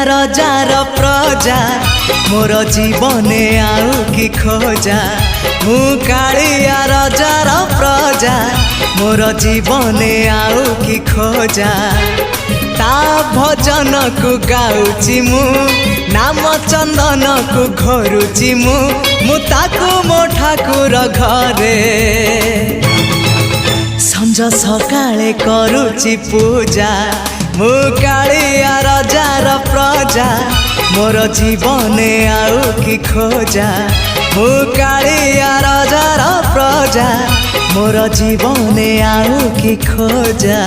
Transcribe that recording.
रजार प्रजा मोर जीवने आउ कि खोजा मु कालिया रजार प्रजा मोर जीवने आउ कि खोजा ता भजन को गाउची मु नाम चंदन को घोरुची मु ताकू मो ठाकुर घरे संज सकाळे करूची पूजा मु कालिया रजार प्रजा मोर जीवने आउ कि खोजा मु कालिया रजार प्रजा मोर जीवने आउ कि खोजा।